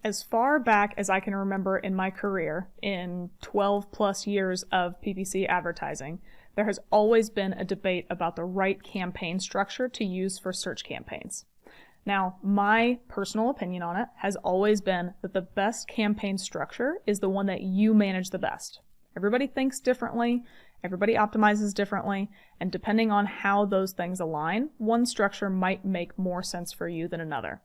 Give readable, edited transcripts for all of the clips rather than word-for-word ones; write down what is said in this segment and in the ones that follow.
As far back as I can remember in my career, in 12 plus years of PPC advertising, there has always been a debate about the right campaign structure to use for search campaigns. Now, my personal opinion on it has always been that the best campaign structure is the one that you manage the best. Everybody thinks differently, everybody optimizes differently, and depending on how those things align, one structure might make more sense for you than another.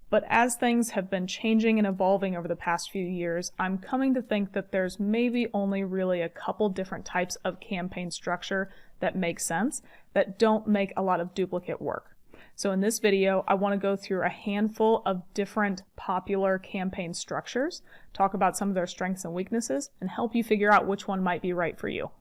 But as things have been changing and evolving over the past few years, I'm coming to think that there's maybe only really a couple different types of campaign structure that make sense, that don't make a lot of duplicate work. So in this video, I want to go through a handful of different popular campaign structures, talk about some of their strengths and weaknesses, and help you figure out which one might be right for you.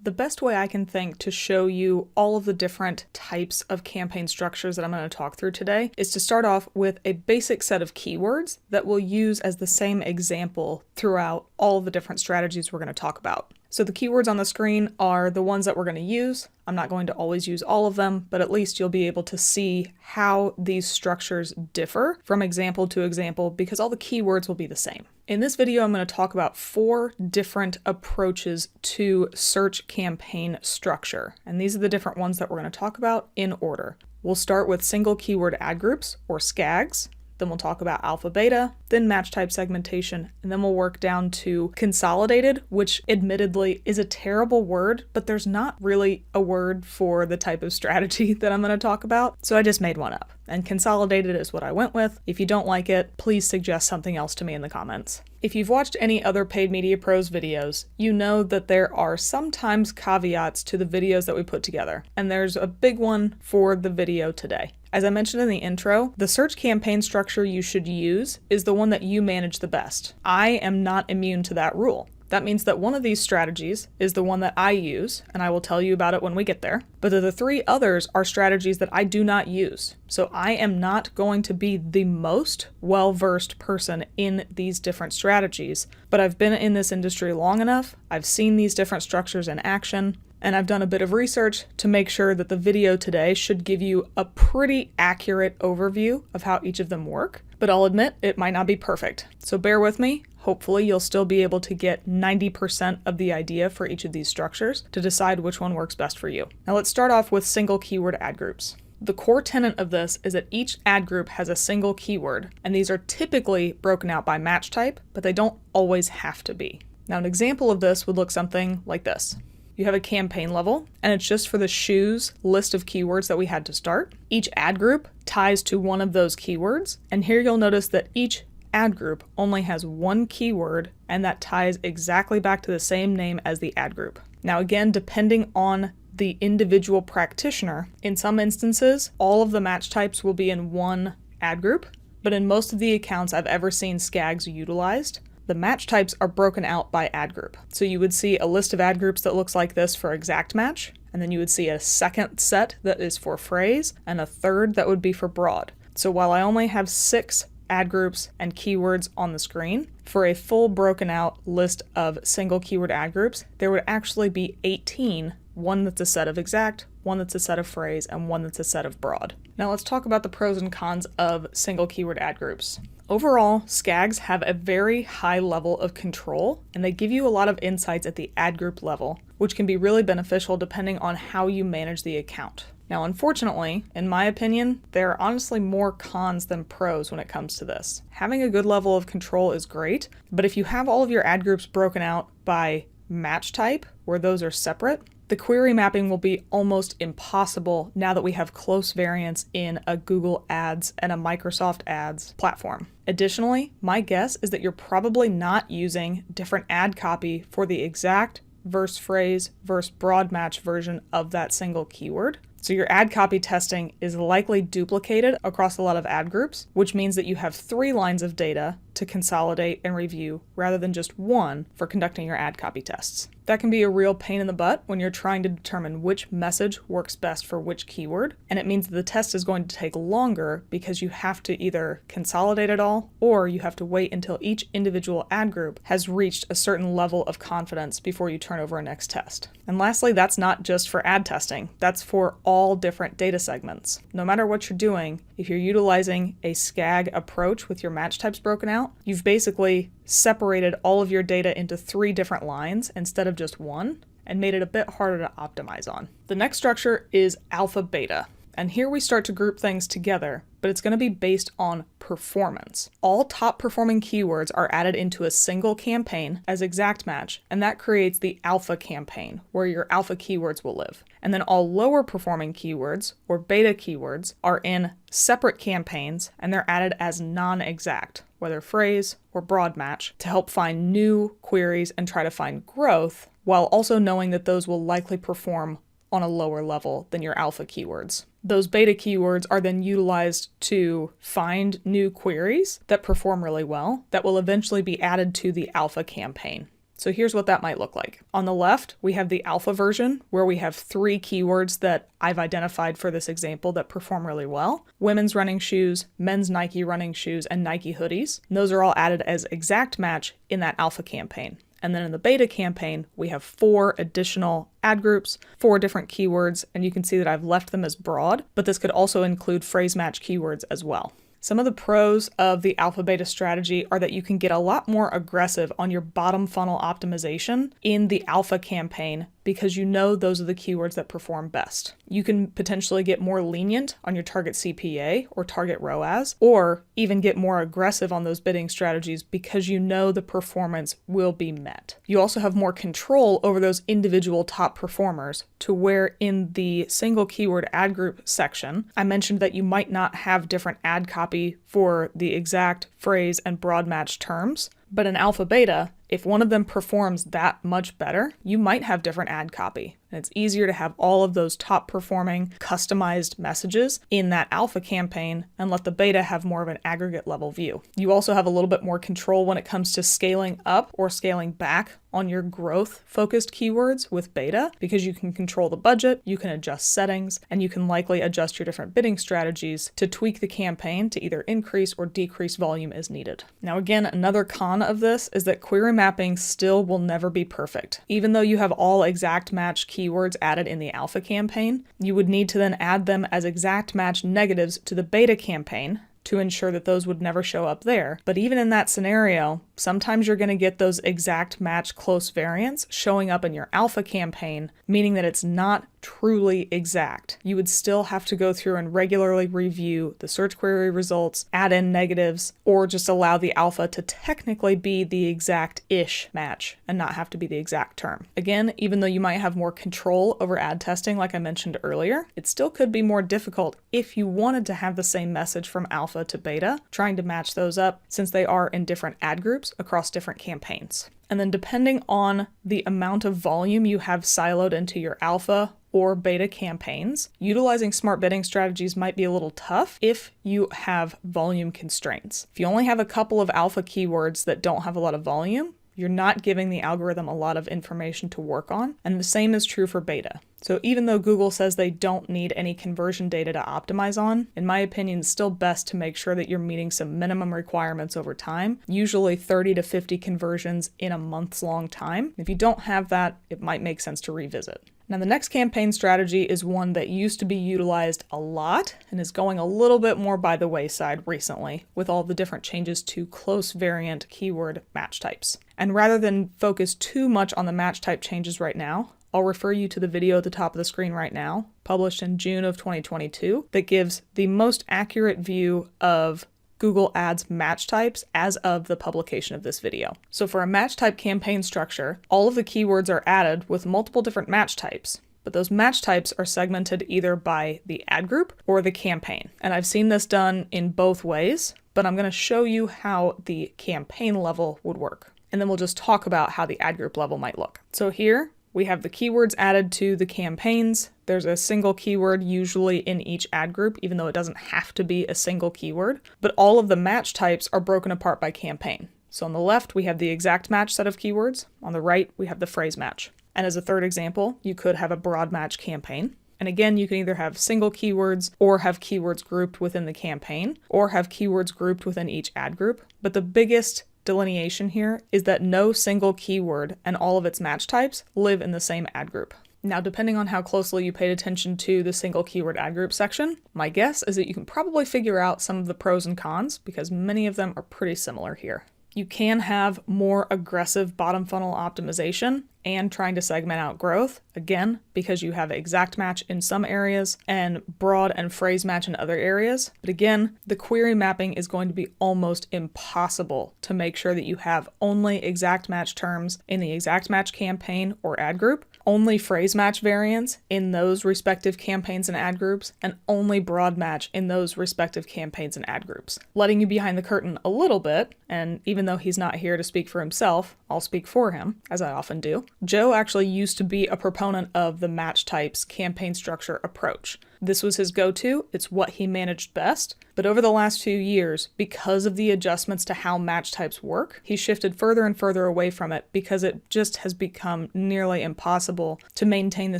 The best way I can think to show you all of the different types of campaign structures that I'm going to talk through today is to start off with a basic set of keywords that we'll use as the same example throughout all of the different strategies we're going to talk about. So the keywords on the screen are the ones that we're going to use. I'm not going to always use all of them, but at least you'll be able to see how these structures differ from example to example because all the keywords will be the same. In this video, I'm going to talk about 4 different approaches to search campaign structure, and these are the different ones that we're going to talk about in order. We'll start with single keyword ad groups, or SKAGs. Then we'll talk about alpha beta, then match type segmentation, and then we'll work down to consolidated, which admittedly is a terrible word, but there's not really a word for the type of strategy that I'm going to talk about, so I just made one up. And consolidated is what I went with. If you don't like it, please suggest something else to me in the comments. If you've watched any other Paid Media Pros videos, you know that there are sometimes caveats to the videos that we put together, and there's a big one for the video today. As I mentioned in the intro, the search campaign structure you should use is the one that you manage the best. I am not immune to that rule. That means that one of these strategies is the one that I use, and I will tell you about it when we get there. But the 3 others are strategies that I do not use. So I am not going to be the most well-versed person in these different strategies, but I've been in this industry long enough, I've seen these different structures in action, and I've done a bit of research to make sure that the video today should give you a pretty accurate overview of how each of them work. But I'll admit, it might not be perfect. So bear with me. Hopefully you'll still be able to get 90% of the idea for each of these structures to decide which one works best for you. Now let's start off with single keyword ad groups. The core tenet of this is that each ad group has a single keyword, and these are typically broken out by match type, but they don't always have to be. Now an example of this would look something like this. You have a campaign level, and it's just for the shoes list of keywords that we had to start. Each ad group ties to one of those keywords, and here you'll notice that each ad group only has one keyword, and that ties exactly back to the same name as the ad group. Now again, depending on the individual practitioner, in some instances, all of the match types will be in one ad group, but in most of the accounts I've ever seen SKAGs utilized, the match types are broken out by ad group. So you would see a list of ad groups that looks like this for exact match, and then you would see a second set that is for phrase, and a third that would be for broad. So while I only have 6 ad groups and keywords on the screen, for a full broken out list of single keyword ad groups, there would actually be 18, one that's a set of exact, one that's a set of phrase, and one that's a set of broad. Now let's talk about the pros and cons of single keyword ad groups. Overall, SKAGs have a very high level of control, and they give you a lot of insights at the ad group level, which can be really beneficial depending on how you manage the account. Now, unfortunately, in my opinion, there are honestly more cons than pros when it comes to this. Having a good level of control is great, but if you have all of your ad groups broken out by match type, where those are separate, the query mapping will be almost impossible now that we have close variants in a Google Ads and a Microsoft Ads platform. Additionally, my guess is that you're probably not using different ad copy for the exact verse phrase versus broad match version of that single keyword. So your ad copy testing is likely duplicated across a lot of ad groups, which means that you have 3 lines of data to consolidate and review rather than just one for conducting your ad copy tests. That can be a real pain in the butt when you're trying to determine which message works best for which keyword, and it means that the test is going to take longer because you have to either consolidate it all or you have to wait until each individual ad group has reached a certain level of confidence before you turn over a next test. And lastly, that's not just for ad testing, that's for all different data segments. No matter what you're doing, if you're utilizing a SKAG approach with your match types broken out, you've basically separated all of your data into 3 different lines instead of just one, and made it a bit harder to optimize on. The next structure is alpha beta. And here we start to group things together, but it's going to be based on performance. All top performing keywords are added into a single campaign as exact match, and that creates the alpha campaign, where your alpha keywords will live. And then all lower performing keywords, or beta keywords, are in separate campaigns, and they're added as non-exact, whether phrase or broad match, to help find new queries and try to find growth, while also knowing that those will likely perform on a lower level than your alpha keywords. Those beta keywords are then utilized to find new queries that perform really well that will eventually be added to the alpha campaign. So here's what that might look like. On the left, we have the alpha version where we have 3 keywords that I've identified for this example that perform really well: women's running shoes, men's Nike running shoes, and Nike hoodies. And those are all added as exact match in that alpha campaign. And then in the beta campaign, we have 4 additional ad groups, 4 different keywords, and you can see that I've left them as broad, but this could also include phrase match keywords as well. Some of the pros of the alpha beta strategy are that you can get a lot more aggressive on your bottom funnel optimization in the alpha campaign because you know those are the keywords that perform best. You can potentially get more lenient on your target CPA or target ROAS, or even get more aggressive on those bidding strategies because you know the performance will be met. You also have more control over those individual top performers, to where in the single keyword ad group section, I mentioned that you might not have different ad copy for the exact phrase and broad match terms. But in alpha beta, if one of them performs that much better, you might have different ad copy. And it's easier to have all of those top performing customized messages in that alpha campaign and let the beta have more of an aggregate level view. You also have a little bit more control when it comes to scaling up or scaling back on your growth focused keywords with beta, because you can control the budget, you can adjust settings, and you can likely adjust your different bidding strategies to tweak the campaign to either increase or decrease volume as needed. Now again, another con of this is that query mapping still will never be perfect. Even though you have all exact match keywords added in the alpha campaign, you would need to then add them as exact match negatives to the beta campaign to ensure that those would never show up there. But even in that scenario, sometimes you're going to get those exact match close variants showing up in your alpha campaign, meaning that it's not truly exact. You would still have to go through and regularly review the search query results, add in negatives, or just allow the alpha to technically be the exact-ish match and not have to be the exact term. Again, even though you might have more control over ad testing like I mentioned earlier, it still could be more difficult if you wanted to have the same message from alpha to beta, trying to match those up since they are in different ad groups across different campaigns. And then depending on the amount of volume you have siloed into your alpha or beta campaigns, utilizing smart bidding strategies might be a little tough if you have volume constraints. If you only have a couple of alpha keywords that don't have a lot of volume, you're not giving the algorithm a lot of information to work on, and the same is true for beta. So even though Google says they don't need any conversion data to optimize on, in my opinion, it's still best to make sure that you're meeting some minimum requirements over time, usually 30 to 50 conversions in a month's long time. If you don't have that, it might make sense to revisit. Now the next campaign strategy is one that used to be utilized a lot and is going a little bit more by the wayside recently with all the different changes to close variant keyword match types. And rather than focus too much on the match type changes right now, I'll refer you to the video at the top of the screen right now, published in June of 2022, that gives the most accurate view of Google Ads match types as of the publication of this video. So for a match type campaign structure, all of the keywords are added with multiple different match types, but those match types are segmented either by the ad group or the campaign. And I've seen this done in both ways, but I'm going to show you how the campaign level would work. And then we'll just talk about how the ad group level might look. So here, We have the keywords added to the campaigns. There's a single keyword usually in each ad group, even though it doesn't have to be a single keyword. But all of the match types are broken apart by campaign. So on the left, we have the exact match set of keywords. On the right, we have the phrase match. And as a third example, you could have a broad match campaign. And again, you can either have single keywords or have keywords grouped within the campaign or have keywords grouped within each ad group. But the biggest delineation here is that no single keyword and all of its match types live in the same ad group. Now, depending on how closely you paid attention to the single keyword ad group section, my guess is that you can probably figure out some of the pros and cons because many of them are pretty similar here. You can have more aggressive bottom funnel optimization and trying to segment out growth, again, because you have exact match in some areas and broad and phrase match in other areas. But again, the query mapping is going to be almost impossible to make sure that you have only exact match terms in the exact match campaign or ad group, only phrase match variants in those respective campaigns and ad groups, and only broad match in those respective campaigns and ad groups. Letting you behind the curtain a little bit, and even though he's not here to speak for himself, I'll speak for him, as I often do. Joe actually used to be a proponent of the match types campaign structure approach. This was his go-to, it's what he managed best, but over the last few years, because of the adjustments to how match types work, he shifted further and further away from it because it just has become nearly impossible to maintain the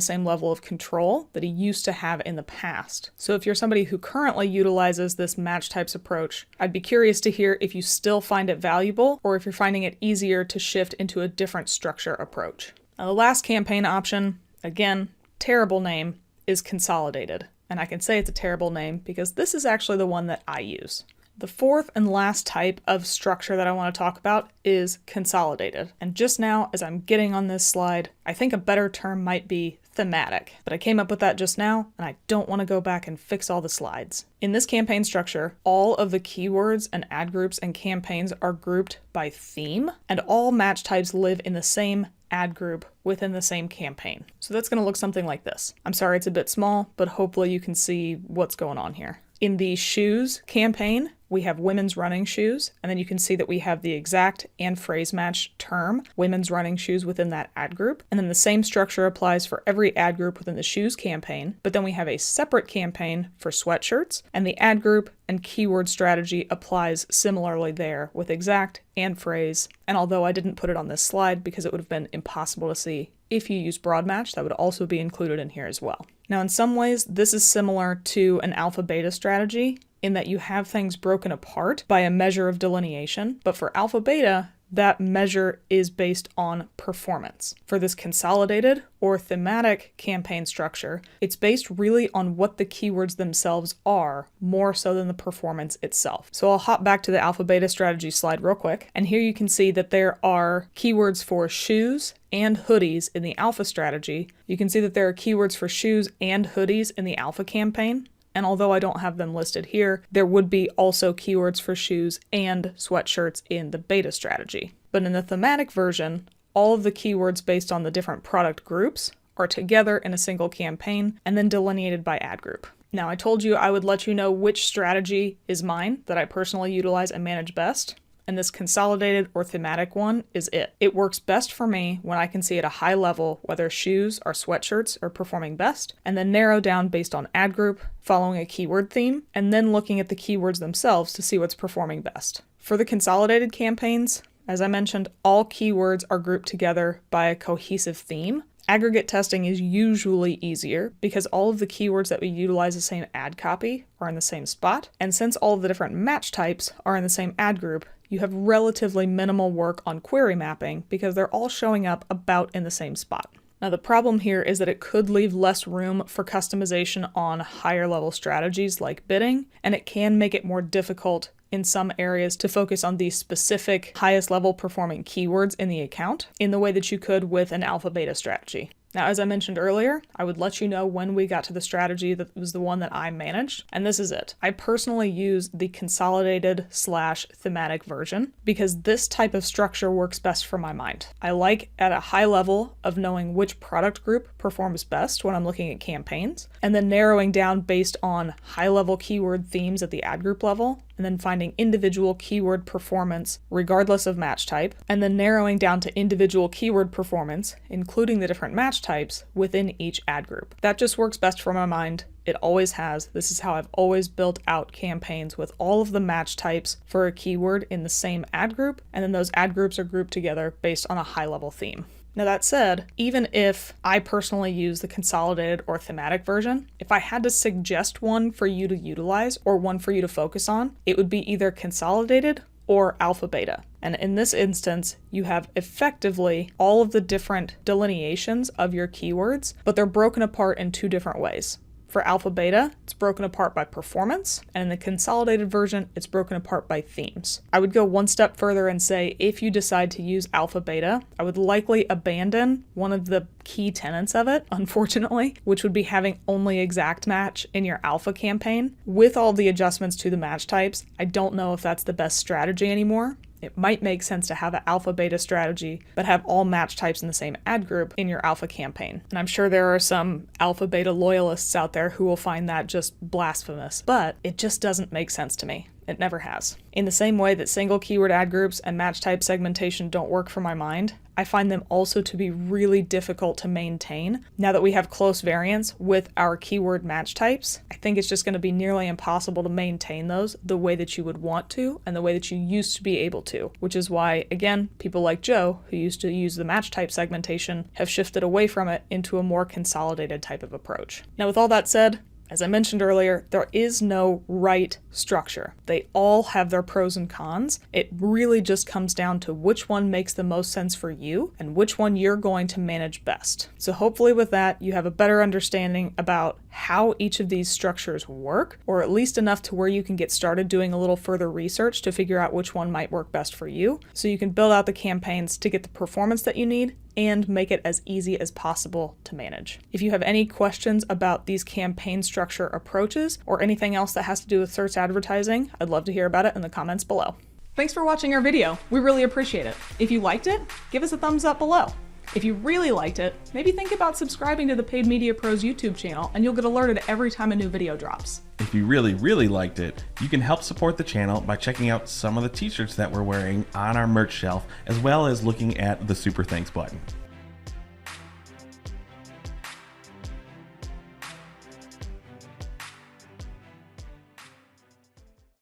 same level of control that he used to have in the past. So if you're somebody who currently utilizes this match types approach, I'd be curious to hear if you still find it valuable or if you're finding it easier to shift into a different structure approach. Now, the last campaign option, again, terrible name, is Consolidated. And I can say it's a terrible name because this is actually the one that I use. The fourth and last type of structure that I want to talk about is Consolidated. And just now, as I'm getting on this slide, I think a better term might be Thematic. But I came up with that just now, and I don't want to go back and fix all the slides. In this campaign structure, all of the keywords and ad groups and campaigns are grouped by theme, and all match types live in the same ad group within the same campaign. So that's going to look something like this. I'm sorry it's a bit small, but hopefully you can see what's going on here. In the shoes campaign, we have women's running shoes, and then you can see that we have the exact and phrase match term, women's running shoes, within that ad group. And then the same structure applies for every ad group within the shoes campaign, but then we have a separate campaign for sweatshirts, and the ad group and keyword strategy applies similarly there with exact and phrase. And although I didn't put it on this slide because it would have been impossible to see, if you use broad match, that would also be included in here as well. Now, in some ways, this is similar to an alpha-beta strategy in that you have things broken apart by a measure of delineation, but for alpha-beta, that measure is based on performance. For this consolidated or thematic campaign structure, it's based really on what the keywords themselves are, more so than the performance itself. So I'll hop back to the alpha-beta strategy slide real quick, and here you can see that there are keywords for shoes and hoodies in the alpha strategy. You can see that there are keywords for shoes and hoodies in the alpha campaign. And although I don't have them listed here, there would be also keywords for shoes and sweatshirts in the beta strategy. But in the thematic version, all of the keywords based on the different product groups are together in a single campaign and then delineated by ad group. Now, I told you I would let you know which strategy is mine that I personally utilize and manage best. And this consolidated or thematic one is it. It works best for me when I can see at a high level whether shoes or sweatshirts are performing best, and then narrow down based on ad group, following a keyword theme, and then looking at the keywords themselves to see what's performing best. For the consolidated campaigns, as I mentioned, all keywords are grouped together by a cohesive theme. Aggregate testing is usually easier because all of the keywords that we utilize the same ad copy are in the same spot, and since all of the different match types are in the same ad group, you have relatively minimal work on query mapping because they're all showing up about in the same spot. Now, the problem here is that it could leave less room for customization on higher level strategies like bidding, and it can make it more difficult in some areas to focus on the specific highest level performing keywords in the account in the way that you could with an alpha beta strategy. Now, as I mentioned earlier, I would let you know when we got to the strategy that was the one that I managed, and this is it. I personally use the consolidated/thematic version because this type of structure works best for my mind. I like at a high level of knowing which product group performs best when I'm looking at campaigns, and then narrowing down based on high level keyword themes at the ad group level, and then finding individual keyword performance regardless of match type, and then narrowing down to individual keyword performance, including the different match types within each ad group. That just works best for my mind. It always has. This is how I've always built out campaigns, with all of the match types for a keyword in the same ad group, and then those ad groups are grouped together based on a high-level theme. Now that said, even if I personally use the Consolidated or Thematic version, if I had to suggest one for you to utilize or one for you to focus on, it would be either Consolidated or Alpha Beta. And in this instance, you have effectively all of the different delineations of your keywords, but they're broken apart in two different ways. For Alpha Beta, it's broken apart by performance, and in the Consolidated version, it's broken apart by themes. I would go one step further and say if you decide to use Alpha Beta, I would likely abandon one of the key tenets of it, unfortunately, which would be having only exact match in your Alpha campaign. With all the adjustments to the match types, I don't know if that's the best strategy anymore. It might make sense to have an Alpha Beta strategy, but have all match types in the same ad group in your Alpha campaign. And I'm sure there are some Alpha Beta loyalists out there who will find that just blasphemous, but it just doesn't make sense to me. It never has. In the same way that single keyword ad groups and match type segmentation don't work for my mind, I find them also to be really difficult to maintain. Now that we have close variance with our keyword match types, I think it's just going to be nearly impossible to maintain those the way that you would want to and the way that you used to be able to, which is why, again, people like Joe, who used to use the match type segmentation, have shifted away from it into a more consolidated type of approach. Now, with all that said, as I mentioned earlier, there is no right structure. They all have their pros and cons. It really just comes down to which one makes the most sense for you and which one you're going to manage best. So hopefully with that, you have a better understanding about how each of these structures work, or at least enough to where you can get started doing a little further research to figure out which one might work best for you, so you can build out the campaigns to get the performance that you need and make it as easy as possible to manage. If you have any questions about these campaign structure approaches or anything else that has to do with search advertising, I'd love to hear about it in the comments below. Thanks for watching our video. We really appreciate it. If you liked it, give us a thumbs up below. If you really liked it, maybe think about subscribing to the Paid Media Pros YouTube channel and you'll get alerted every time a new video drops. If you really liked it, you can help support the channel by checking out some of the t-shirts that we're wearing on our merch shelf, as well as looking at the Super Thanks button.